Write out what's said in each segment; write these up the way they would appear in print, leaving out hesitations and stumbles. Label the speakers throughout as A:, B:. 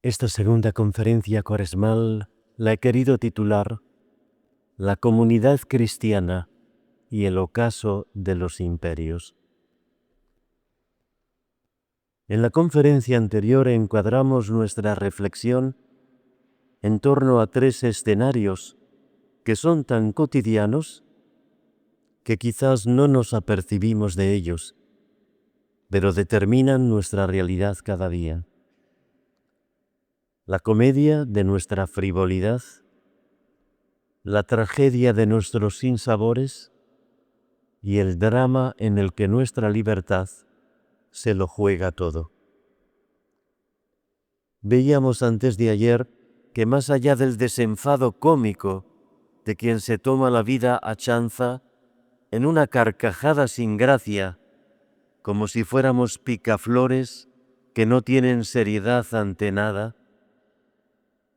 A: Esta segunda conferencia cuaresmal la he querido titular La comunidad cristiana y el ocaso de los imperios. En la conferencia anterior encuadramos nuestra reflexión en torno a tres escenarios que son tan cotidianos que quizás no nos apercibimos de ellos, pero determinan nuestra realidad cada día. La comedia de nuestra frivolidad, la tragedia de nuestros sinsabores y el drama en el que nuestra libertad se lo juega todo. Veíamos antes de ayer que más allá del desenfado cómico de quien se toma la vida a chanza, en una carcajada sin gracia, como si fuéramos picaflores que no tienen seriedad ante nada,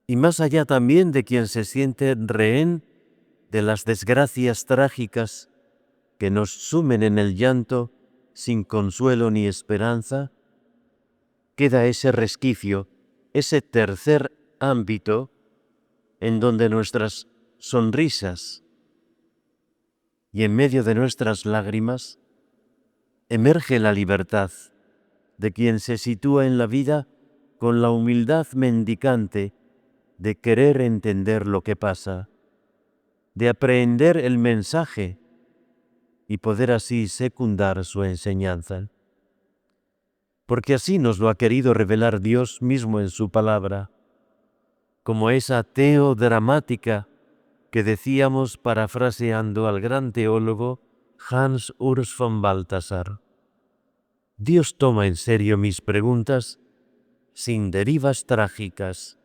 A: y más allá también de quien se siente rehén de las desgracias trágicas que nos sumen en el llanto sin consuelo ni esperanza, queda ese resquicio, ese tercer ámbito en donde nuestras sonrisas y en medio de nuestras lágrimas emerge la libertad de quien se sitúa en la vida con la humildad mendicante de querer entender lo que pasa, de aprehender el mensaje y poder así secundar su enseñanza. Porque así nos lo ha querido revelar Dios mismo en su palabra, como esa teodramática que decíamos parafraseando al gran teólogo Hans Urs von Balthasar. Dios toma en serio mis preguntas sin derivas trágicas.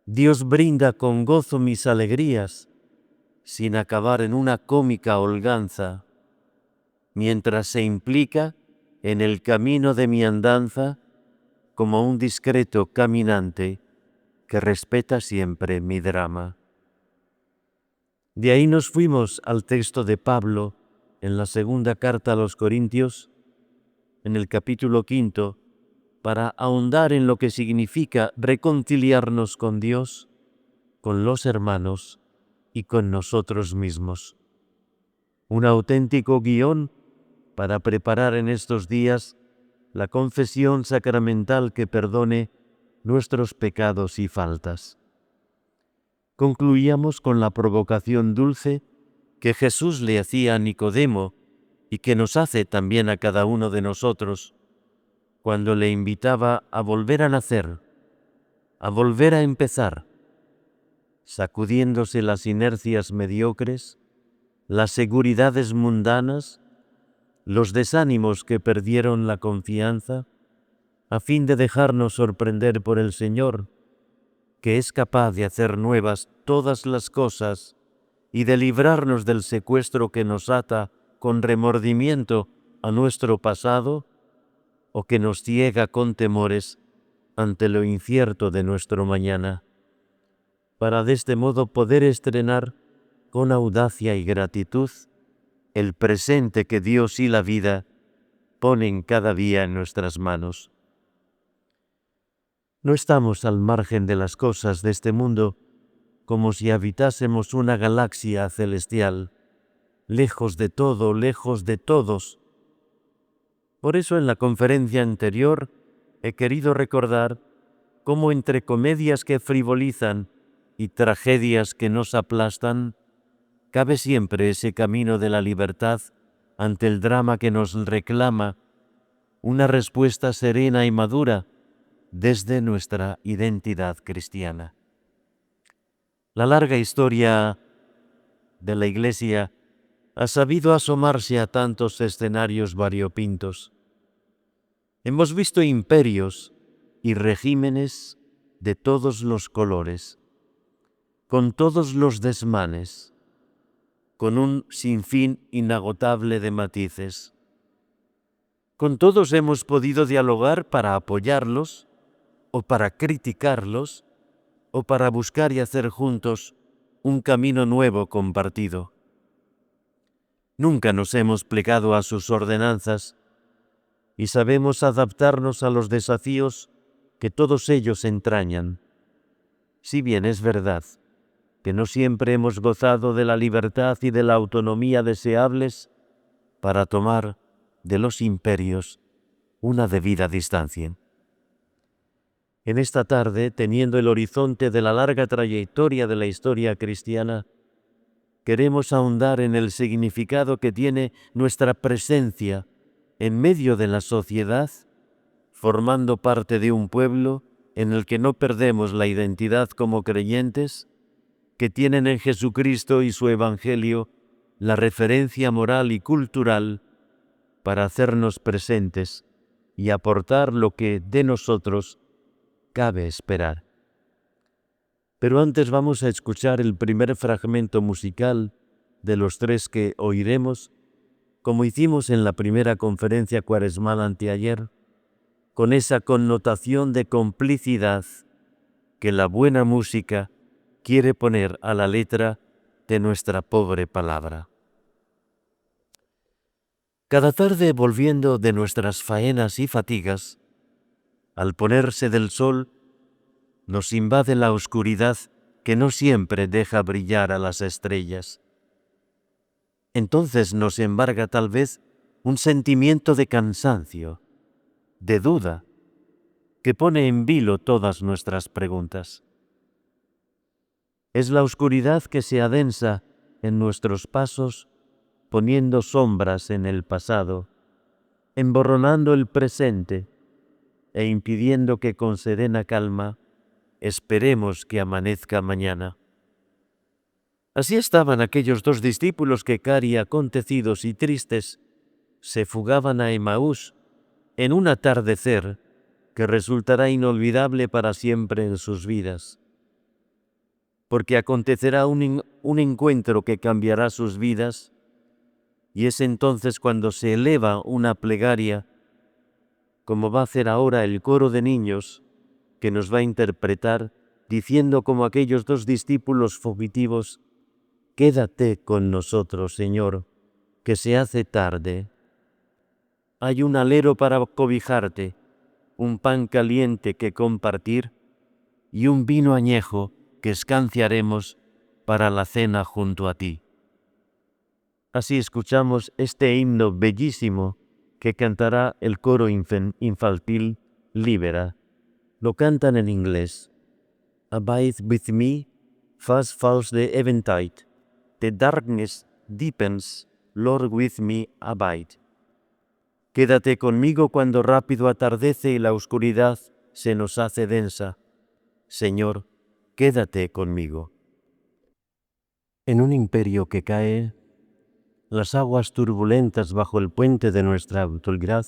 A: Dios brinda con gozo mis alegrías sin acabar en una cómica holganza, mientras se implica en el camino de mi andanza como un discreto caminante que respeta siempre mi drama. De ahí nos fuimos al texto de Pablo en la segunda carta a los Corintios, en el capítulo 5, para ahondar en lo que significa reconciliarnos con Dios, con los hermanos y con nosotros mismos. Un auténtico guión para preparar en estos días la confesión sacramental que perdone nuestros pecados y faltas. Concluíamos con la provocación dulce que Jesús le hacía a Nicodemo y que nos hace también a cada uno de nosotros, cuando le invitaba a volver a nacer, a volver a empezar, sacudiéndose las inercias mediocres, las seguridades mundanas, los desánimos que perdieron la confianza, a fin de dejarnos sorprender por el Señor, que es capaz de hacer nuevas todas las cosas y de librarnos del secuestro que nos ata con remordimiento a nuestro pasado o que nos ciega con temores ante lo incierto de nuestro mañana, para de este modo poder estrenar con audacia y gratitud el presente que Dios y la vida ponen cada día en nuestras manos. No estamos al margen de las cosas de este mundo como si habitásemos una galaxia celestial, lejos de todo, lejos de todos. Por eso en la conferencia anterior he querido recordar cómo entre comedias que frivolizan y tragedias que nos aplastan, cabe siempre ese camino de la libertad ante el drama que nos reclama, una respuesta serena y madura desde nuestra identidad cristiana. La larga historia de la Iglesia ha sabido asomarse a tantos escenarios variopintos. Hemos visto imperios y regímenes de todos los colores, con todos los desmanes, con un sinfín inagotable de matices. Con todos hemos podido dialogar para apoyarlos o para criticarlos o para buscar y hacer juntos un camino nuevo compartido. Nunca nos hemos plegado a sus ordenanzas y sabemos adaptarnos a los desafíos que todos ellos entrañan. Si bien es verdad que no siempre hemos gozado de la libertad y de la autonomía deseables para tomar de los imperios una debida distancia. En esta tarde, teniendo el horizonte de la larga trayectoria de la historia cristiana, queremos ahondar en el significado que tiene nuestra presencia en medio de la sociedad, formando parte de un pueblo en el que no perdemos la identidad como creyentes, que tienen en Jesucristo y su Evangelio la referencia moral y cultural para hacernos presentes y aportar lo que de nosotros cabe esperar. Pero antes vamos a escuchar el primer fragmento musical de los 3 que oiremos, como hicimos en la primera conferencia cuaresmal anteayer, con esa connotación de complicidad que la buena música quiere poner a la letra de nuestra pobre palabra. Cada tarde, volviendo de nuestras faenas y fatigas, al ponerse del sol, nos invade la oscuridad que no siempre deja brillar a las estrellas. Entonces nos embarga tal vez un sentimiento de cansancio, de duda, que pone en vilo todas nuestras preguntas. Es la oscuridad que se adensa en nuestros pasos, poniendo sombras en el pasado, emborronando el presente e impidiendo que con serena calma esperemos que amanezca mañana. Así estaban aquellos 2 discípulos que, cari acontecidos y tristes, se fugaban a Emaús en un atardecer que resultará inolvidable para siempre en sus vidas. Porque acontecerá un encuentro que cambiará sus vidas, y es entonces cuando se eleva una plegaria, como va a hacer ahora el coro de niños, que nos va a interpretar, diciendo como aquellos 2 discípulos fugitivos: «Quédate con nosotros, Señor, que se hace tarde. Hay un alero para cobijarte, un pan caliente que compartir y un vino añejo que escanciaremos para la cena junto a ti». Así escuchamos este himno bellísimo que cantará el coro infantil Libera. Lo cantan en inglés. Abide with me, fast falls the eventide. The darkness deepens, Lord with me abide. Quédate conmigo cuando rápido atardece y la oscuridad se nos hace densa. Señor, quédate conmigo. En un imperio que cae, las aguas turbulentas bajo el puente de nuestra autoridad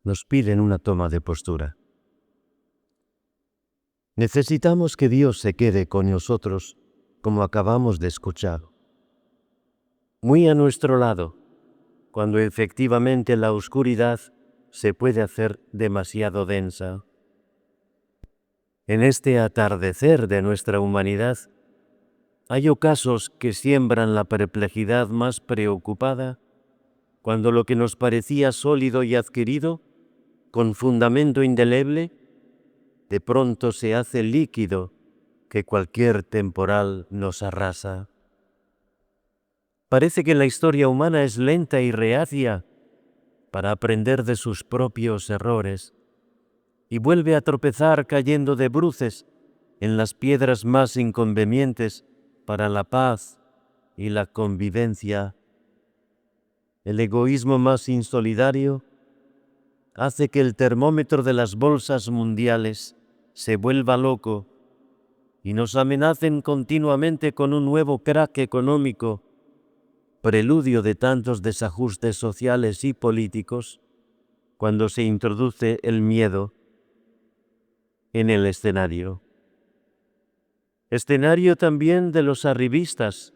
A: nos piden una toma de postura. Necesitamos que Dios se quede con nosotros, como acabamos de escuchar. Muy a nuestro lado, cuando efectivamente la oscuridad se puede hacer demasiado densa. En este atardecer de nuestra humanidad, hay ocasos que siembran la perplejidad más preocupada, cuando lo que nos parecía sólido y adquirido, con fundamento indeleble, de pronto se hace líquido que cualquier temporal nos arrasa. Parece que la historia humana es lenta y reacia para aprender de sus propios errores y vuelve a tropezar cayendo de bruces en las piedras más inconvenientes para la paz y la convivencia. El egoísmo más insolidario hace que el termómetro de las bolsas mundiales se vuelva loco y nos amenacen continuamente con un nuevo crack económico, preludio de tantos desajustes sociales y políticos, cuando se introduce el miedo en el escenario. Escenario también de los arribistas,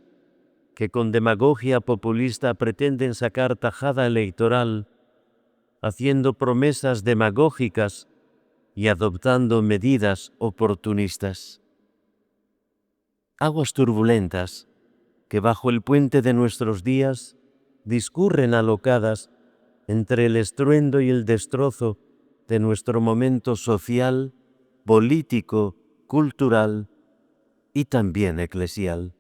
A: que con demagogia populista pretenden sacar tajada electoral, haciendo promesas demagógicas y adoptando medidas oportunistas. Aguas turbulentas que bajo el puente de nuestros días discurren alocadas entre el estruendo y el destrozo de nuestro momento social, político, cultural y también eclesial.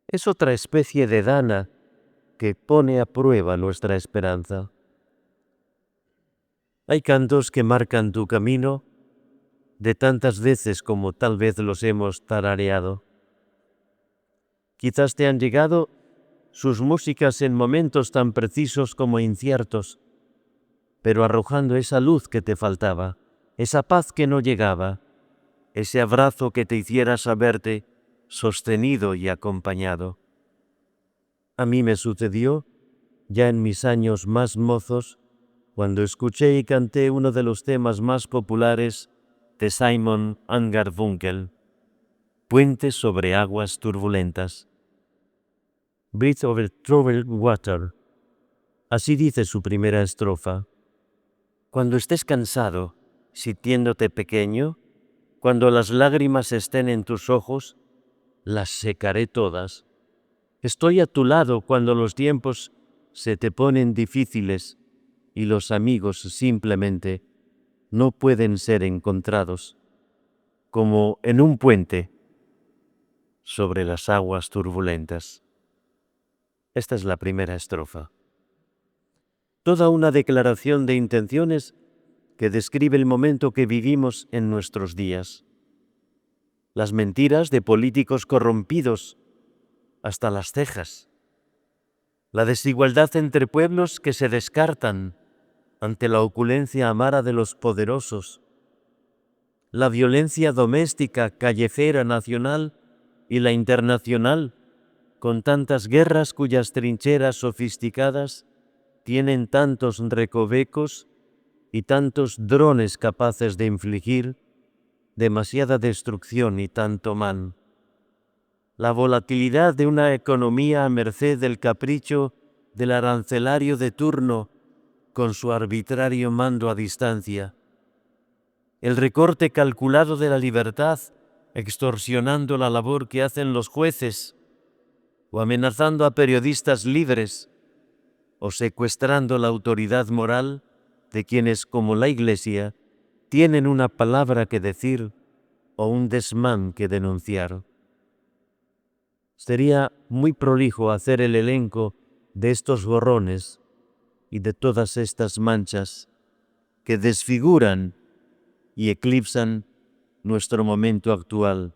A: Es otra especie de dana que pone a prueba nuestra esperanza. Hay cantos que marcan tu camino de tantas veces como tal vez los hemos tarareado. Quizás te han llegado sus músicas en momentos tan precisos como inciertos, pero arrojando esa luz que te faltaba, esa paz que no llegaba, ese abrazo que te hiciera saberte sostenido y acompañado. A mí me sucedió, ya en mis años más mozos, cuando escuché y canté uno de los temas más populares de Simon and Garfunkel, Puente sobre aguas turbulentas. Bridge over troubled water. Así dice su primera estrofa. Cuando estés cansado, sintiéndote pequeño, cuando las lágrimas estén en tus ojos, las secaré todas. Estoy a tu lado cuando los tiempos se te ponen difíciles y los amigos simplemente no pueden ser encontrados, como en un puente sobre las aguas turbulentas. Esta es la primera estrofa. Toda una declaración de intenciones que describe el momento que vivimos en nuestros días. Las mentiras de políticos corrompidos hasta las cejas. La desigualdad entre pueblos que se descartan ante la opulencia amara de los poderosos. La violencia doméstica, callejera, nacional y la internacional, con tantas guerras cuyas trincheras sofisticadas tienen tantos recovecos y tantos drones capaces de infligir demasiada destrucción y tanto mal. La volatilidad de una economía a merced del capricho del arancelario de turno con su arbitrario mando a distancia. El recorte calculado de la libertad, extorsionando la labor que hacen los jueces, o amenazando a periodistas libres, o secuestrando la autoridad moral de quienes, como la Iglesia, tienen una palabra que decir o un desmán que denunciar. Sería muy prolijo hacer el elenco de estos borrones y de todas estas manchas que desfiguran y eclipsan nuestro momento actual.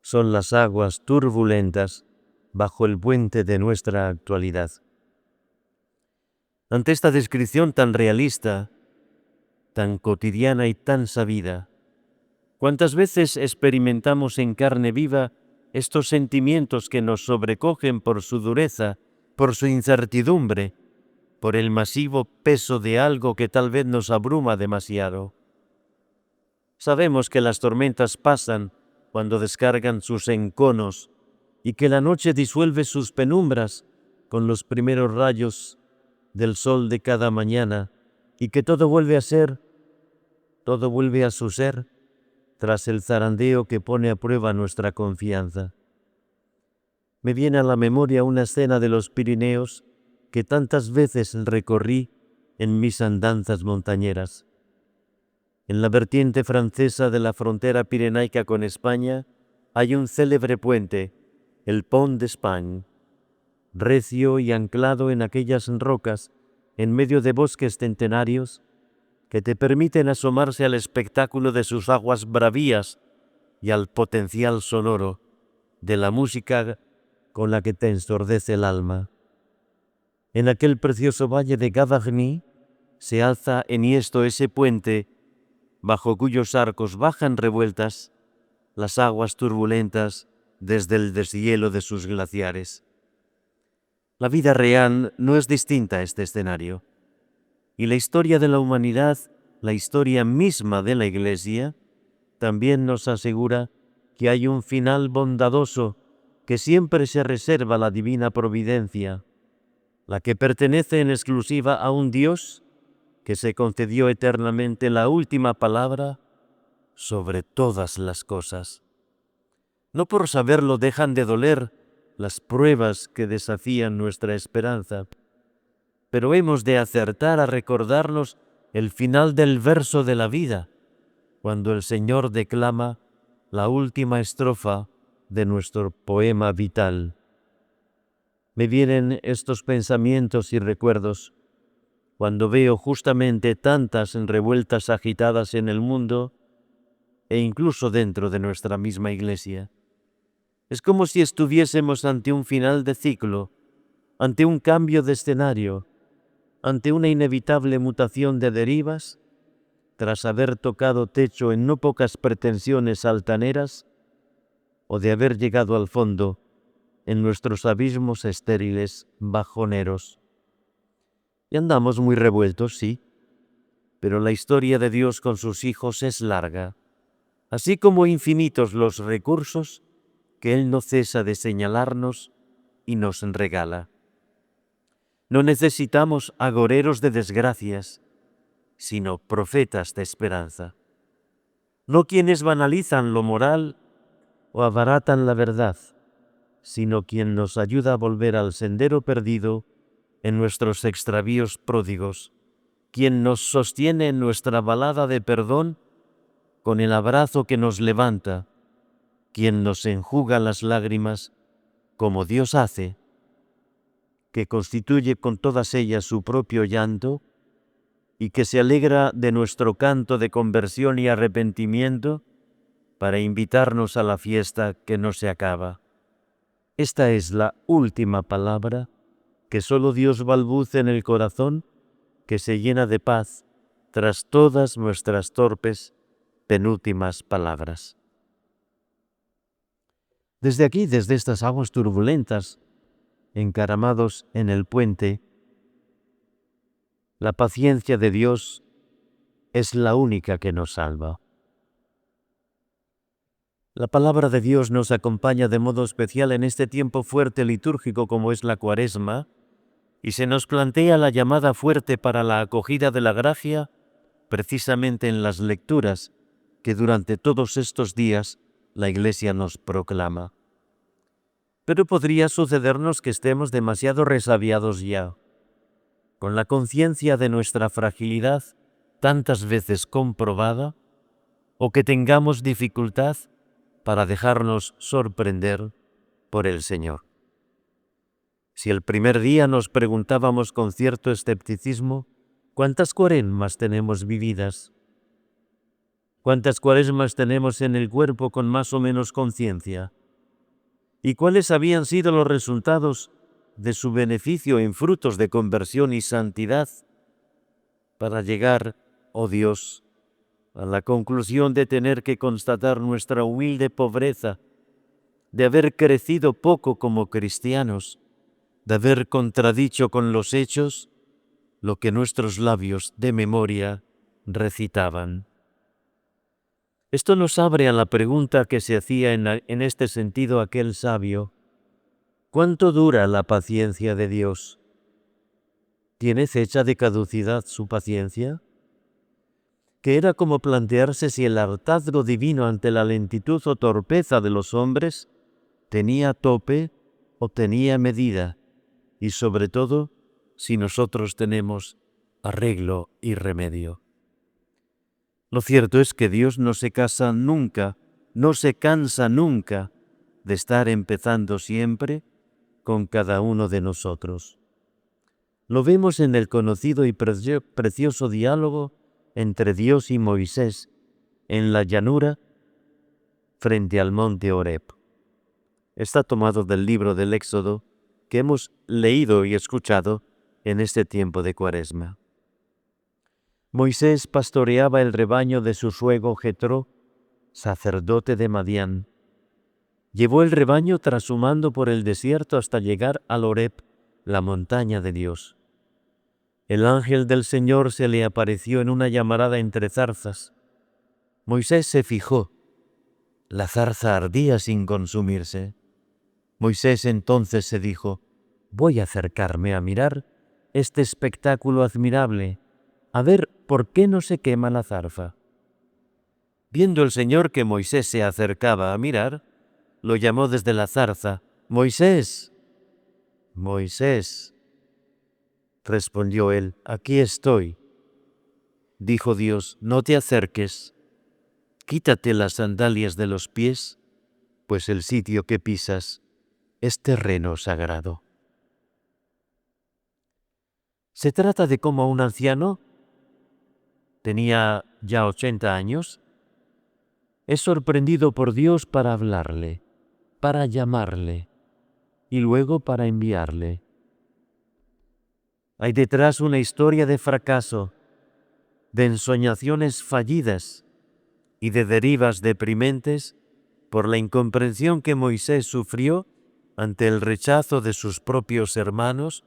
A: Son las aguas turbulentas bajo el puente de nuestra actualidad. Ante esta descripción tan realista, tan cotidiana y tan sabida, ¿cuántas veces experimentamos en carne viva estos sentimientos que nos sobrecogen por su dureza, por su incertidumbre, por el masivo peso de algo que tal vez nos abruma demasiado? Sabemos que las tormentas pasan cuando descargan sus enconos y que la noche disuelve sus penumbras con los primeros rayos del sol de cada mañana y que todo vuelve a ser, todo vuelve a su ser tras el zarandeo que pone a prueba nuestra confianza. Me viene a la memoria una escena de los Pirineos que tantas veces recorrí en mis andanzas montañeras. En la vertiente francesa de la frontera pirenaica con España hay un célebre puente, el Pont d'Espagne, recio y anclado en aquellas rocas, en medio de bosques centenarios, que te permiten asomarse al espectáculo de sus aguas bravías y al potencial sonoro de la música con la que te ensordece el alma. En aquel precioso valle de Gavarnie se alza enhiesto ese puente bajo cuyos arcos bajan revueltas las aguas turbulentas desde el deshielo de sus glaciares. La vida real no es distinta a este escenario, y la historia de la humanidad, la historia misma de la Iglesia, también nos asegura que hay un final bondadoso que siempre se reserva la divina providencia, la que pertenece en exclusiva a un Dios que se concedió eternamente la última palabra sobre todas las cosas. No por saberlo dejan de doler las pruebas que desafían nuestra esperanza, pero hemos de acertar a recordarnos el final del verso de la vida, cuando el Señor declama la última estrofa de nuestro poema vital. Me vienen estos pensamientos y recuerdos cuando veo justamente tantas revueltas agitadas en el mundo e incluso dentro de nuestra misma Iglesia. Es como si estuviésemos ante un final de ciclo, ante un cambio de escenario, ante una inevitable mutación de derivas, tras haber tocado techo en no pocas pretensiones altaneras, o de haber llegado al fondo en nuestros abismos estériles bajoneros. Y andamos muy revueltos, sí, pero la historia de Dios con sus hijos es larga, así como infinitos los recursos que Él no cesa de señalarnos y nos regala. No necesitamos agoreros de desgracias, sino profetas de esperanza. No quienes banalizan lo moral o abaratan la verdad, sino quien nos ayuda a volver al sendero perdido en nuestros extravíos pródigos, quien nos sostiene en nuestra balada de perdón con el abrazo que nos levanta, quien nos enjuga las lágrimas como Dios hace, que constituye con todas ellas su propio llanto y que se alegra de nuestro canto de conversión y arrepentimiento para invitarnos a la fiesta que no se acaba. Esta es la última palabra que solo Dios balbuce en el corazón, que se llena de paz tras todas nuestras torpes penúltimas palabras. Desde aquí, desde estas aguas turbulentas, encaramados en el puente, la paciencia de Dios es la única que nos salva. La palabra de Dios nos acompaña de modo especial en este tiempo fuerte litúrgico como es la Cuaresma, y se nos plantea la llamada fuerte para la acogida de la gracia precisamente en las lecturas que durante todos estos días la Iglesia nos proclama. Pero podría sucedernos que estemos demasiado resabiados ya, con la conciencia de nuestra fragilidad tantas veces comprobada, o que tengamos dificultad para dejarnos sorprender por el Señor. Si el primer día nos preguntábamos con cierto escepticismo, ¿cuántas cuaresmas tenemos vividas? ¿Cuántas cuaresmas tenemos en el cuerpo con más o menos conciencia? ¿Y cuáles habían sido los resultados de su beneficio en frutos de conversión y santidad para llegar, oh Dios, a la conclusión de tener que constatar nuestra humilde pobreza, de haber crecido poco como cristianos, de haber contradicho con los hechos lo que nuestros labios de memoria recitaban? Esto nos abre a la pregunta que se hacía en este sentido aquel sabio: ¿cuánto dura la paciencia de Dios? ¿Tiene fecha de caducidad su paciencia? Que era como plantearse si el hartazgo divino ante la lentitud o torpeza de los hombres tenía tope o tenía medida, y sobre todo, si nosotros tenemos arreglo y remedio. Lo cierto es que Dios no se cansa nunca de estar empezando siempre con cada uno de nosotros. Lo vemos en el conocido y precioso diálogo entre Dios y Moisés en la llanura frente al monte Horeb. Está tomado del libro del Éxodo que hemos leído y escuchado en este tiempo de Cuaresma. Moisés pastoreaba el rebaño de su suegro Jetro, sacerdote de Madián. Llevó el rebaño trashumando por el desierto hasta llegar al Horeb, la montaña de Dios. El ángel del Señor se le apareció en una llamarada entre zarzas. Moisés se fijó. La zarza ardía sin consumirse. Moisés entonces se dijo: voy a acercarme a mirar este espectáculo admirable, a ver por qué no se quema la zarza. Viendo el Señor que Moisés se acercaba a mirar, lo llamó desde la zarza: «Moisés, Moisés». Respondió él: «Aquí estoy». dijo Dios, no te acerques, quítate las sandalias de los pies, pues el sitio que pisas es terreno sagrado. Se trata de cómo un anciano, tenía ya 80 años, es sorprendido por Dios para hablarle, para llamarle y luego para enviarle. Hay detrás una historia de fracaso, de ensoñaciones fallidas y de derivas deprimentes por la incomprensión que Moisés sufrió ante el rechazo de sus propios hermanos,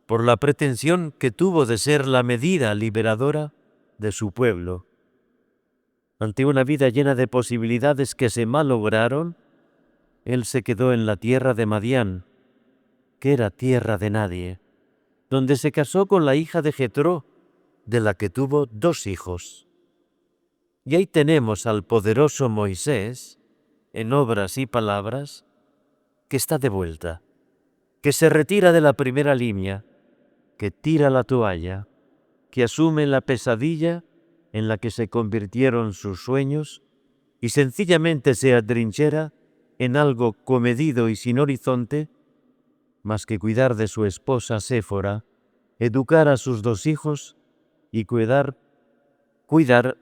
A: por la pretensión que tuvo de ser la medida liberadora de su pueblo. Ante una vida llena de posibilidades que se malograron, él se quedó en la tierra de Madián, que era tierra de nadie, donde se casó con la hija de Jetro, de la que tuvo 2 hijos. Y ahí tenemos al poderoso Moisés, en obras y palabras, que está de vuelta, que se retira de la primera línea, que tira la toalla, que asume la pesadilla en la que se convirtieron sus sueños y sencillamente se atrinchera en algo comedido y sin horizonte, más que cuidar de su esposa Séfora, educar a sus 2 hijos y cuidar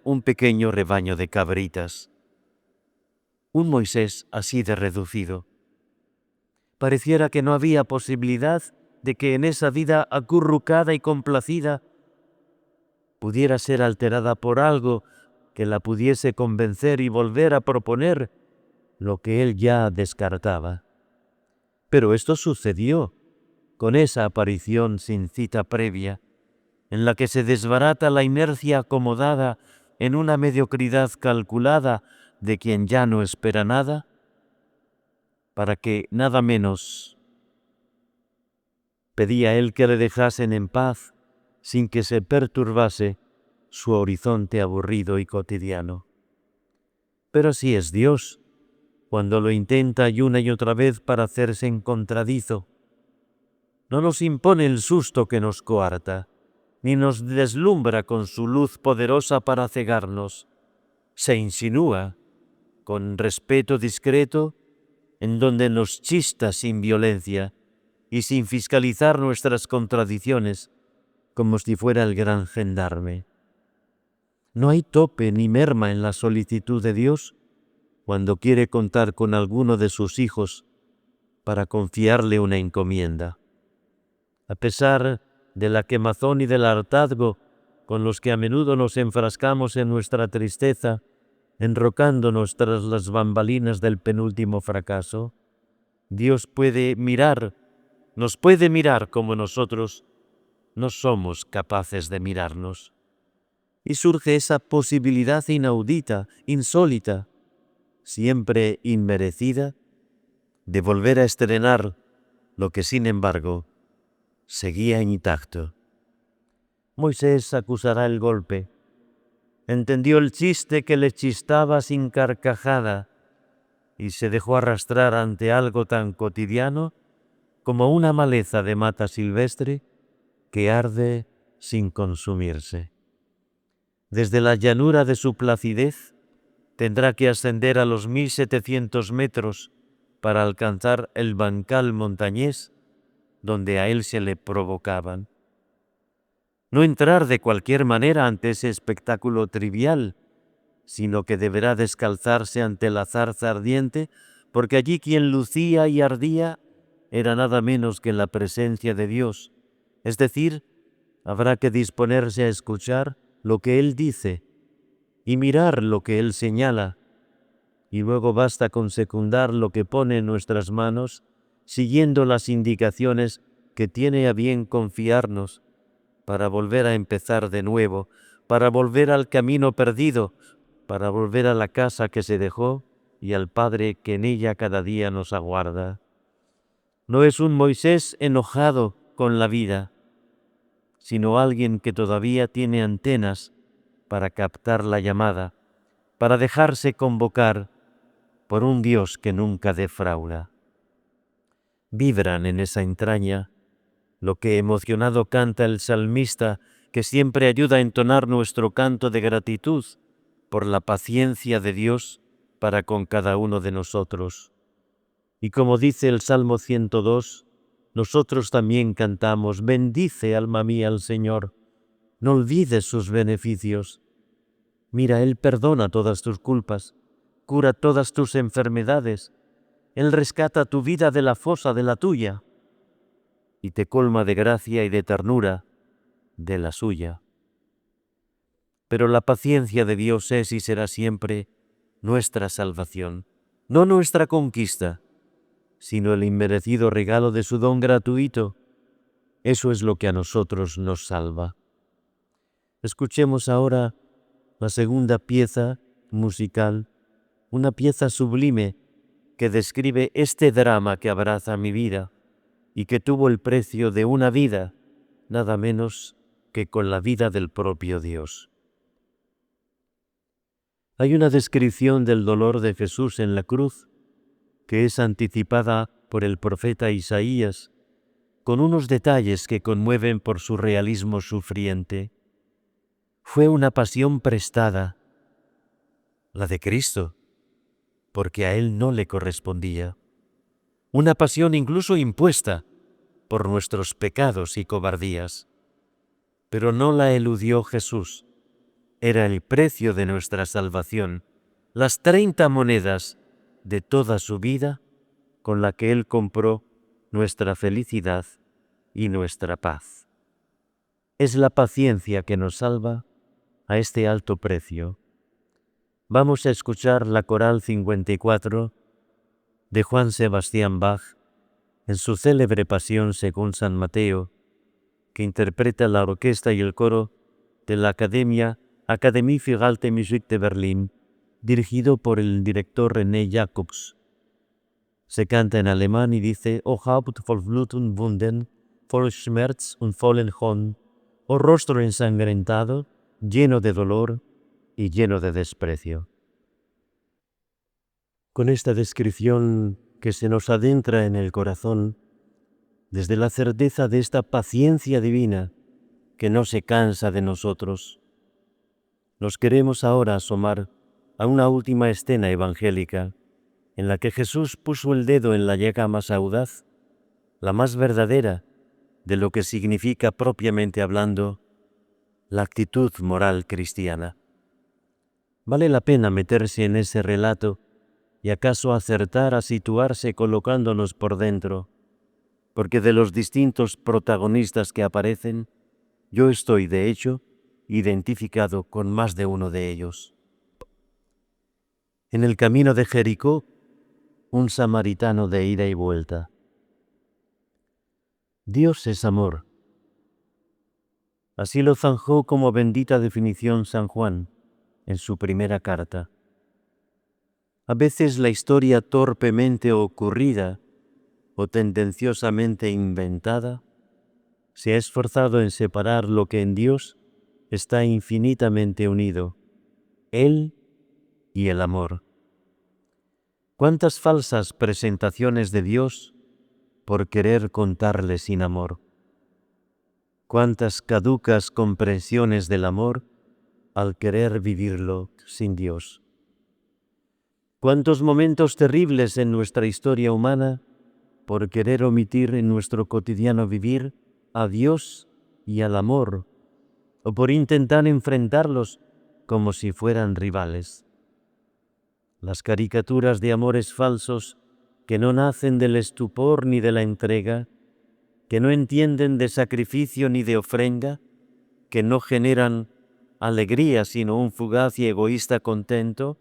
A: un pequeño rebaño de cabritas. Un Moisés así de reducido. Pareciera que no había posibilidad de que en esa vida acurrucada y complacida pudiera ser alterada por algo que la pudiese convencer y volver a proponer lo que él ya descartaba. Pero esto sucedió con esa aparición sin cita previa, en la que se desbarata la inercia acomodada en una mediocridad calculada de quien ya no espera nada, para que nada menos pedía él que le dejasen en paz sin que se perturbase su horizonte aburrido y cotidiano. Pero así es Dios, cuando lo intenta y una y otra vez para hacerse encontradizo. No nos impone el susto que nos coarta, ni nos deslumbra con su luz poderosa para cegarnos. Se insinúa, con respeto discreto, en donde nos chista sin violencia y sin fiscalizar nuestras contradicciones, como si fuera el gran gendarme. No hay tope ni merma en la solicitud de Dios cuando quiere contar con alguno de sus hijos para confiarle una encomienda. A pesar de la quemazón y del hartazgo con los que a menudo nos enfrascamos en nuestra tristeza, enrocándonos tras las bambalinas del penúltimo fracaso, Dios nos puede mirar como nosotros no somos capaces de mirarnos. Y surge esa posibilidad inaudita, insólita, siempre inmerecida, de volver a estrenar lo que sin embargo seguía intacto. Moisés acusará el golpe. Entendió el chiste que le chistaba sin carcajada y se dejó arrastrar ante algo tan cotidiano como una maleza de mata silvestre que arde sin consumirse. Desde la llanura de su placidez tendrá que ascender a los 1700 metros para alcanzar el bancal montañés donde a él se le provocaban. No entrar de cualquier manera ante ese espectáculo trivial, sino que deberá descalzarse ante la zarza ardiente, porque allí quien lucía y ardía era nada menos que la presencia de Dios. Es decir, habrá que disponerse a escuchar lo que Él dice y mirar lo que Él señala, y luego basta con secundar lo que pone en nuestras manos, siguiendo las indicaciones que tiene a bien confiarnos, para volver a empezar de nuevo, para volver al camino perdido, para volver a la casa que se dejó y al Padre que en ella cada día nos aguarda. No es un Moisés enojado con la vida, sino alguien que todavía tiene antenas para captar la llamada, para dejarse convocar por un Dios que nunca defrauda. Vibran en esa entraña lo que emocionado canta el salmista, que siempre ayuda a entonar nuestro canto de gratitud por la paciencia de Dios para con cada uno de nosotros. Y como dice el Salmo 102, nosotros también cantamos: bendice, alma mía, al Señor, no olvides sus beneficios. Mira, Él perdona todas tus culpas, cura todas tus enfermedades, Él rescata tu vida de la fosa de la tuya y te colma de gracia y de ternura de la suya. Pero la paciencia de Dios es y será siempre nuestra salvación, no nuestra conquista, sino el inmerecido regalo de su don gratuito. Eso es lo que a nosotros nos salva. Escuchemos ahora la segunda pieza musical, una pieza sublime que describe este drama que abraza mi vida y que tuvo el precio de una vida, nada menos que con la vida del propio Dios. Hay una descripción del dolor de Jesús en la cruz que es anticipada por el profeta Isaías, con unos detalles que conmueven por su realismo sufriente. Fue una pasión prestada, la de Cristo, porque a Él no le correspondía. Una pasión incluso impuesta por nuestros pecados y cobardías. Pero no la eludió Jesús. Era el precio de nuestra salvación, las 30 monedas de toda su vida con la que Él compró nuestra felicidad y nuestra paz. Es la paciencia que nos salva a este alto precio. Vamos a escuchar la coral 54 de Juan Sebastián Bach en su célebre Pasión según San Mateo, que interpreta la orquesta y el coro de la Akademie für Alte Musik de Berlín, dirigido por el director René Jacobs. Se canta en alemán y dice: O Haupt voll Blut und Wunden, voll Schmerz und vollen Hohn, o rostro ensangrentado, lleno de dolor y lleno de desprecio. Con esta descripción que se nos adentra en el corazón, desde la certeza de esta paciencia divina que no se cansa de nosotros, nos queremos ahora asomar a una última escena evangélica en la que Jesús puso el dedo en la llaga más audaz, la más verdadera de lo que significa propiamente hablando la actitud moral cristiana. Vale la pena meterse en ese relato y acaso acertar a situarse colocándonos por dentro, porque de los distintos protagonistas que aparecen, yo estoy, de hecho, identificado con más de uno de ellos. En el camino de Jericó, un samaritano de ida y vuelta. Dios es amor. Así lo zanjó como bendita definición San Juan en su primera carta. A veces la historia torpemente ocurrida o tendenciosamente inventada se ha esforzado en separar lo que en Dios está infinitamente unido, Él y el amor. ¿Cuántas falsas presentaciones de Dios por querer contarle sin amor? ¿Cuántas caducas comprensiones del amor al querer vivirlo sin Dios? ¿Cuántos momentos terribles en nuestra historia humana por querer omitir en nuestro cotidiano vivir a Dios y al amor, o por intentar enfrentarlos como si fueran rivales? Las caricaturas de amores falsos que no nacen del estupor ni de la entrega, que no entienden de sacrificio ni de ofrenda, que no generan alegría sino un fugaz y egoísta contento,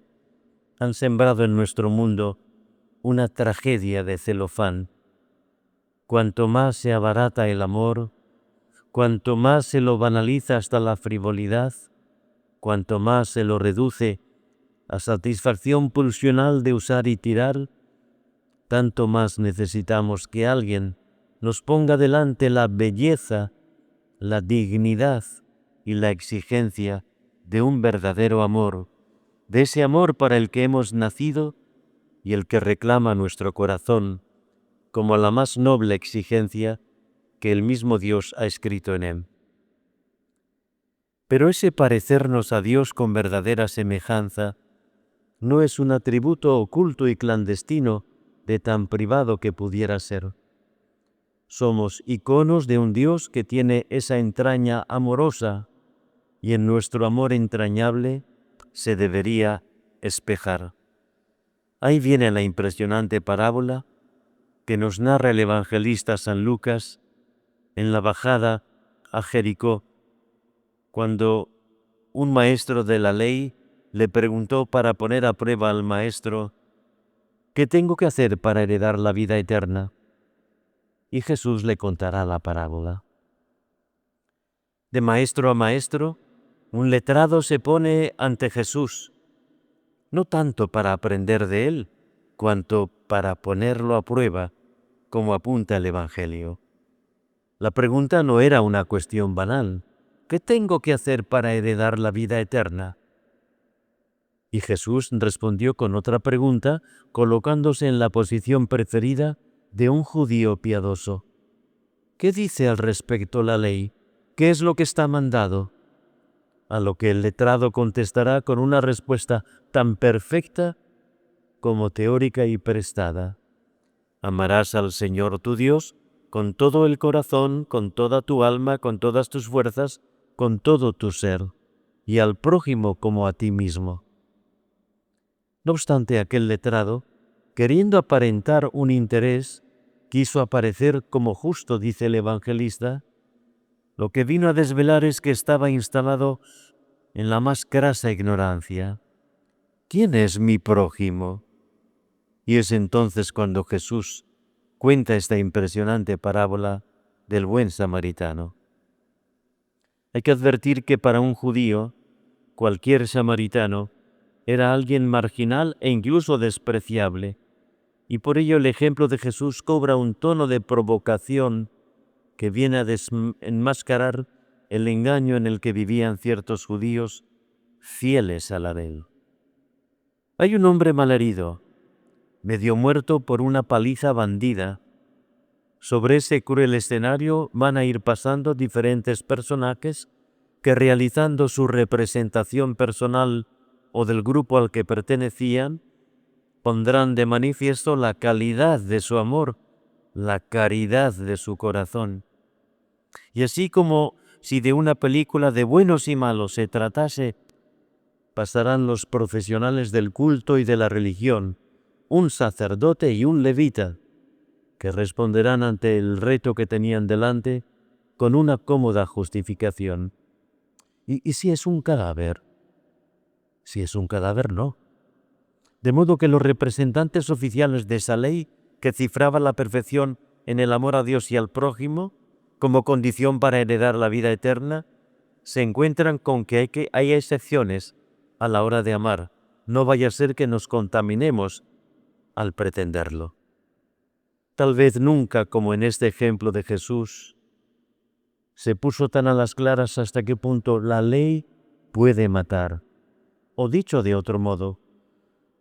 A: han sembrado en nuestro mundo una tragedia de celofán. Cuanto más se abarata el amor, cuanto más se lo banaliza hasta la frivolidad, cuanto más se lo reduce a satisfacción pulsional de usar y tirar, tanto más necesitamos que alguien nos ponga delante la belleza, la dignidad y la exigencia de un verdadero amor, de ese amor para el que hemos nacido y el que reclama nuestro corazón como la más noble exigencia que el mismo Dios ha escrito en él. Pero ese parecernos a Dios con verdadera semejanza no es un atributo oculto y clandestino de tan privado que pudiera ser. Somos iconos de un Dios que tiene esa entraña amorosa y en nuestro amor entrañable se debería espejar. Ahí viene la impresionante parábola que nos narra el evangelista San Lucas en la bajada a Jericó, cuando un maestro de la ley le preguntó para poner a prueba al maestro: ¿qué tengo que hacer para heredar la vida eterna? Y Jesús le contará la parábola. De maestro a maestro, un letrado se pone ante Jesús, no tanto para aprender de él, cuanto para ponerlo a prueba, como apunta el Evangelio. La pregunta no era una cuestión banal: ¿qué tengo que hacer para heredar la vida eterna? Y Jesús respondió con otra pregunta, colocándose en la posición preferida de un judío piadoso. ¿Qué dice al respecto la ley? ¿Qué es lo que está mandado? A lo que el letrado contestará con una respuesta tan perfecta como teórica y prestada. Amarás al Señor tu Dios con todo el corazón, con toda tu alma, con todas tus fuerzas, con todo tu ser, y al prójimo como a ti mismo. No obstante, aquel letrado, queriendo aparentar un interés, quiso aparecer como justo, dice el evangelista. Lo que vino a desvelar es que estaba instalado en la más crasa ignorancia. ¿Quién es mi prójimo? Y es entonces cuando Jesús cuenta esta impresionante parábola del buen samaritano. Hay que advertir que para un judío, cualquier samaritano era alguien marginal e incluso despreciable, y por ello el ejemplo de Jesús cobra un tono de provocación que viene a enmascarar el engaño en el que vivían ciertos judíos fieles a la ley. Hay un hombre malherido, medio muerto por una paliza bandida. Sobre ese cruel escenario van a ir pasando diferentes personajes que, realizando su representación personal o del grupo al que pertenecían, pondrán de manifiesto la calidad de su amor, la caridad de su corazón. Y así como si de una película de buenos y malos se tratase, pasarán los profesionales del culto y de la religión, un sacerdote y un levita, que responderán ante el reto que tenían delante con una cómoda justificación. ¿Y si es un cadáver? Si es un cadáver, no. De modo que los representantes oficiales de esa ley, que cifraba la perfección en el amor a Dios y al prójimo, como condición para heredar la vida eterna, se encuentran con que hay excepciones a la hora de amar. No vaya a ser que nos contaminemos al pretenderlo. Tal vez nunca, como en este ejemplo de Jesús, se puso tan a las claras hasta qué punto la ley puede matar. O dicho de otro modo,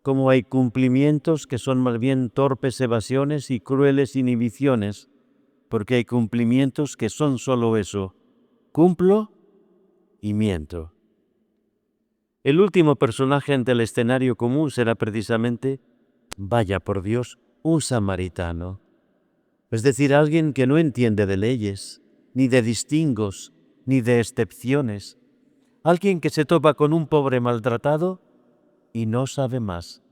A: como hay cumplimientos que son más bien torpes evasiones y crueles inhibiciones, porque hay cumplimientos que son solo eso: cumplo y miento. El último personaje ante el escenario común será precisamente, vaya por Dios, un samaritano. Es decir, alguien que no entiende de leyes, ni de distingos, ni de excepciones. Alguien que se topa con un pobre maltratado y no sabe más.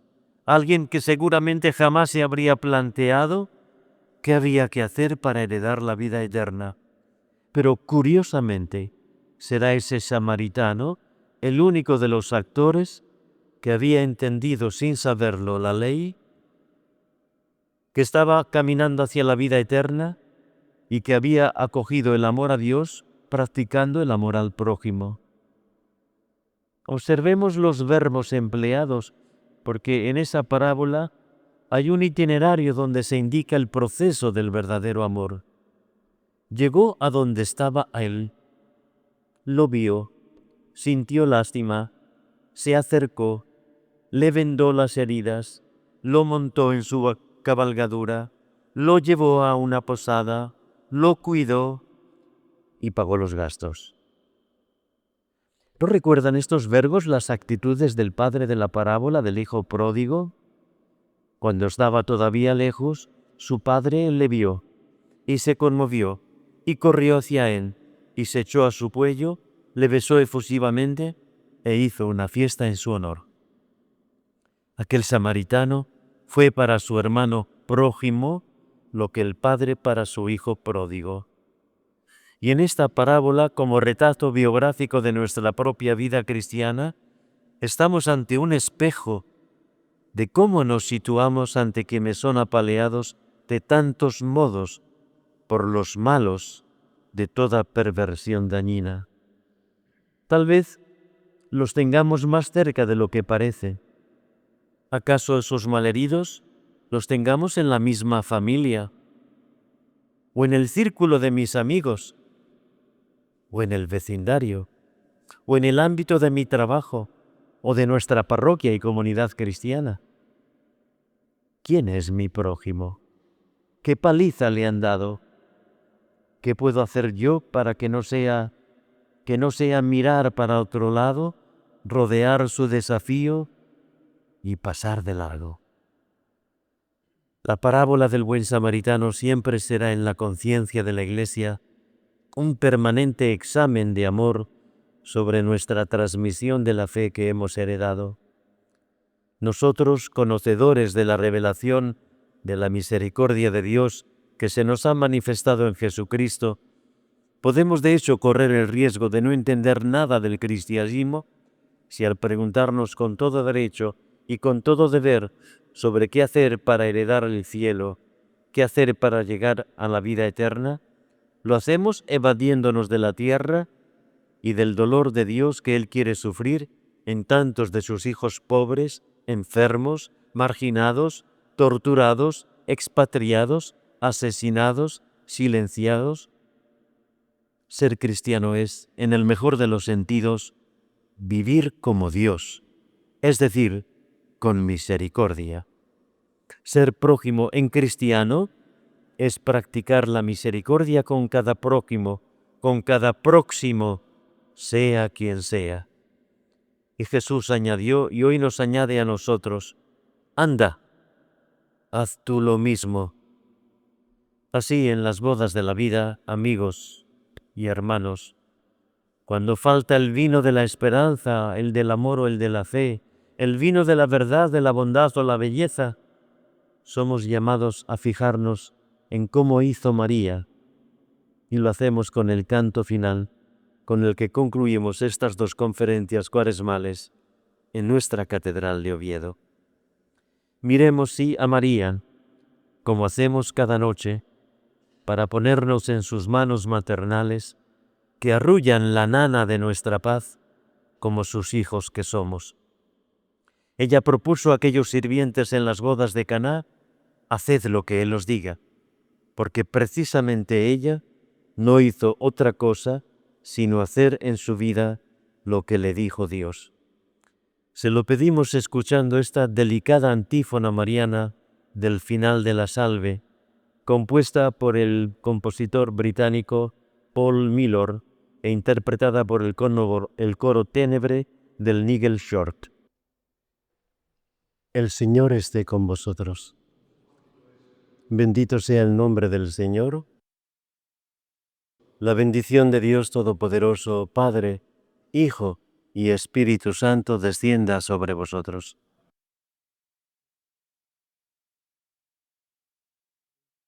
A: Alguien que seguramente jamás se habría planteado qué había que hacer para heredar la vida eterna. Pero curiosamente, será ese samaritano el único de los actores que había entendido sin saberlo la ley, que estaba caminando hacia la vida eterna y que había acogido el amor a Dios practicando el amor al prójimo. Observemos los verbos empleados, porque en esa parábola hay un itinerario donde se indica el proceso del verdadero amor. Llegó a donde estaba él, lo vio, sintió lástima, se acercó, le vendó las heridas, lo montó en su cabalgadura, lo llevó a una posada, lo cuidó y pagó los gastos. ¿No recuerdan estos verbos las actitudes del padre de la parábola del hijo pródigo? Cuando estaba todavía lejos, su padre le vio, y se conmovió, y corrió hacia él, y se echó a su cuello, le besó efusivamente, e hizo una fiesta en su honor. Aquel samaritano fue para su hermano prójimo lo que el padre para su hijo pródigo. Y en esta parábola, como retrato biográfico de nuestra propia vida cristiana, estamos ante un espejo de cómo nos situamos ante quienes son apaleados de tantos modos por los malos de toda perversión dañina. Tal vez los tengamos más cerca de lo que parece. ¿Acaso esos malheridos los tengamos en la misma familia, o en el círculo de mis amigos, o en el vecindario, o en el ámbito de mi trabajo, o de nuestra parroquia y comunidad cristiana? ¿Quién es mi prójimo? ¿Qué paliza le han dado? ¿Qué puedo hacer yo para que no sea mirar para otro lado, rodear su desafío y pasar de largo? La parábola del buen samaritano siempre será en la conciencia de la Iglesia un permanente examen de amor sobre nuestra transmisión de la fe que hemos heredado. Nosotros, conocedores de la revelación de la misericordia de Dios que se nos ha manifestado en Jesucristo, podemos de hecho correr el riesgo de no entender nada del cristianismo si al preguntarnos con todo derecho y con todo deber sobre qué hacer para heredar el cielo, qué hacer para llegar a la vida eterna, lo hacemos evadiéndonos de la tierra y del dolor de Dios que Él quiere sufrir en tantos de sus hijos pobres, enfermos, marginados, torturados, expatriados, asesinados, silenciados. Ser cristiano es, en el mejor de los sentidos, vivir como Dios, es decir, con misericordia. Ser prójimo en cristiano es practicar la misericordia con cada prójimo, con cada próximo, sea quien sea. Y Jesús añadió, y hoy nos añade a nosotros, anda, haz tú lo mismo. Así en las bodas de la vida, amigos y hermanos, cuando falta el vino de la esperanza, el del amor o el de la fe, el vino de la verdad, de la bondad o la belleza, somos llamados a fijarnos en cómo hizo María, y lo hacemos con el canto final, con el que concluimos estas dos conferencias cuaresmales en nuestra Catedral de Oviedo. Miremos, sí, a María, como hacemos cada noche, para ponernos en sus manos maternales, que arrullan la nana de nuestra paz, como sus hijos que somos. Ella propuso a aquellos sirvientes en las bodas de Caná, haced lo que Él os diga, porque precisamente ella no hizo otra cosa sino hacer en su vida lo que le dijo Dios. Se lo pedimos escuchando esta delicada antífona mariana del final de la Salve, compuesta por el compositor británico Paul Millor e interpretada por el coro Ténebre del Nigel Short. El Señor esté con vosotros. Bendito sea el nombre del Señor. La bendición de Dios Todopoderoso, Padre, Hijo y Espíritu Santo descienda sobre vosotros.